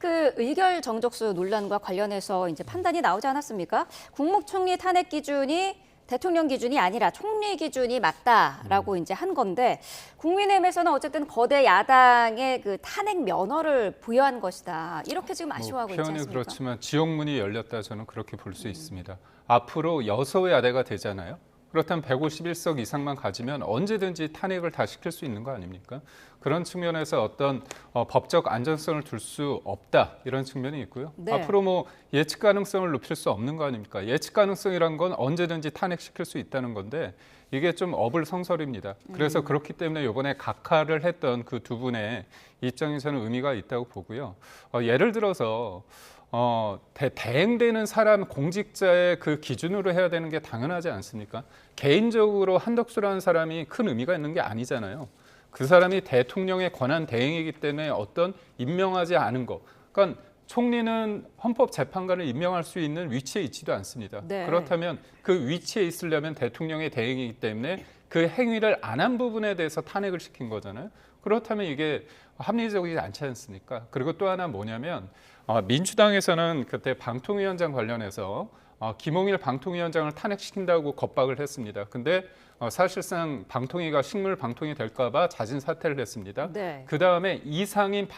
그 의결 정족수 논란과 관련해서 이제 판단이 나오지 않았습니까? 국무총리 탄핵 기준이 대통령 기준이 아니라 총리 기준이 맞다라고 이제 한 건데 국민의힘에서는 어쨌든 거대 야당의 그 탄핵 면허를 부여한 것이다. 이렇게 지금 아쉬워하고 있지 표현이 않습니까? 그렇지만 지옥문이 열렸다 저는 그렇게 볼 수 있습니다. 앞으로 여소야대가 되잖아요. 그렇다면 151석 이상만 가지면 언제든지 탄핵을 다 시킬 수 있는 거 아닙니까? 그런 측면에서 어떤 법적 안전성을 둘 수 없다 이런 측면이 있고요. 네. 앞으로 뭐 예측 가능성을 높일 수 없는 거 아닙니까? 예측 가능성이란 건 언제든지 탄핵시킬 수 있다는 건데 이게 좀 어불성설입니다. 그래서 그렇기 때문에 이번에 각하를 했던 그 두 분의 입장이 저는 의미가 있다고 보고요. 예를 들어서 대행되는 사람 공직자의 그 기준으로 해야 되는 게 당연하지 않습니까? 개인적으로 한덕수라는 사람이 큰 의미가 있는 게 아니잖아요. 그 사람이 대통령의 권한 대행이기 때문에 어떤 임명하지 않은 거. 그러니까 총리는 헌법재판관을 임명할 수 있는 위치에 있지도 않습니다. 네. 그렇다면 그 위치에 있으려면 대통령의 대행이기 때문에 그 행위를 안 한 부분에 대해서 탄핵을 시킨 거잖아요. 그렇다면 이게 합리적이지 않지 않습니까? 그리고 또 하나 뭐냐면 민주당에서는 그때 방통위원장 관련해서 김홍일 방통위원장을 탄핵시킨다고 겁박을 했습니다. 근데 사실상 방통위가 식물 방통이 될까 봐 자진 사퇴를 했습니다. 네. 그다음에 이상인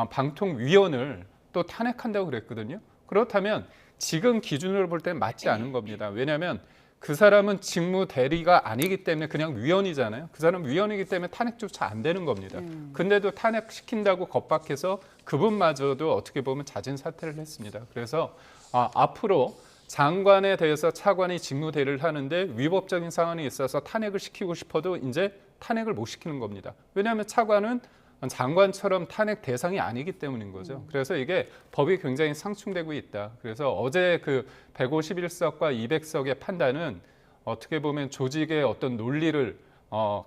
방통위원을 또 탄핵한다고 그랬거든요. 그렇다면 지금 기준으로 볼 땐 맞지 않은 겁니다. 왜냐하면 그 사람은 직무 대리가 아니기 때문에 그냥 위원이잖아요. 그 사람은 위원이기 때문에 탄핵조차 안 되는 겁니다. 근데도 탄핵시킨다고 겁박해서 그분마저도 어떻게 보면 자진 사퇴를 했습니다. 그래서 앞으로 장관에 대해서 차관이 직무 대리를 하는데 위법적인 사안이 있어서 탄핵을 시키고 싶어도 이제 탄핵을 못 시키는 겁니다. 왜냐하면 차관은 장관처럼 탄핵 대상이 아니기 때문인 거죠. 그래서 이게 법이 굉장히 상충되고 있다. 그래서 어제 그 151석과 200석의 판단은 어떻게 보면 조직의 어떤 논리를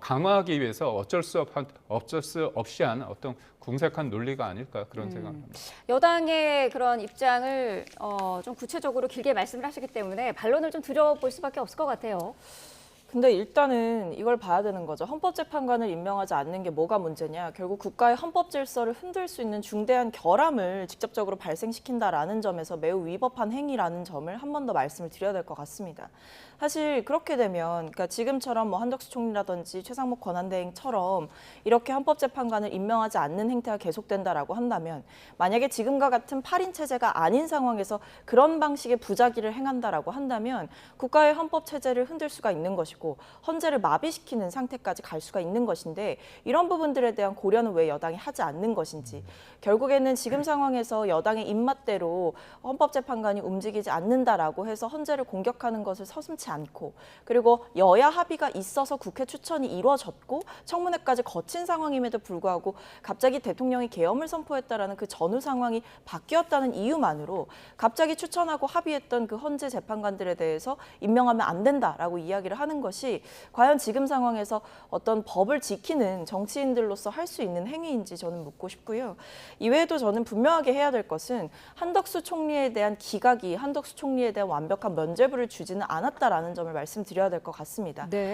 강화하기 위해서 어쩔 수 없이 한 어떤 궁색한 논리가 아닐까 그런 생각합니다. 여당의 그런 입장을 좀 구체적으로 길게 말씀을 하시기 때문에 반론을 좀 드려볼 수밖에 없을 것 같아요. 근데 일단은 이걸 봐야 되는 거죠. 헌법재판관을 임명하지 않는 게 뭐가 문제냐. 결국 국가의 헌법 질서를 흔들 수 있는 중대한 결함을 직접적으로 발생시킨다라는 점에서 매우 위법한 행위라는 점을 한 번 더 말씀을 드려야 될 것 같습니다. 사실 그렇게 되면 그러니까 지금처럼 뭐 한덕수 총리라든지 최상목 권한대행처럼 이렇게 헌법재판관을 임명하지 않는 행태가 계속된다라고 한다면 만약에 지금과 같은 8인 체제가 아닌 상황에서 그런 방식의 부작위를 행한다라고 한다면 국가의 헌법 체제를 흔들 수가 있는 것이고 헌재를 마비시키는 상태까지 갈 수가 있는 것인데 이런 부분들에 대한 고려는 왜 여당이 하지 않는 것인지 결국에는 지금 상황에서 여당의 입맛대로 헌법재판관이 움직이지 않는다라고 해서 헌재를 공격하는 것을 서슴지 않고 그리고 여야 합의가 있어서 국회 추천이 이루어졌고 청문회까지 거친 상황임에도 불구하고 갑자기 대통령이 계엄을 선포했다라는 그 전후 상황이 바뀌었다는 이유만으로 갑자기 추천하고 합의했던 그 헌재 재판관들에 대해서 임명하면 안 된다라고 이야기를 하는 것이 과연 지금 상황에서 어떤 법을 지키는 정치인들로서 할 수 있는 행위인지 저는 묻고 싶고요. 이외에도 저는 분명하게 해야 될 것은 한덕수 총리에 대한 기각이 한덕수 총리에 대한 완벽한 면죄부를 주지는 않았다라는 점을 말씀드려야 될 것 같습니다. 네.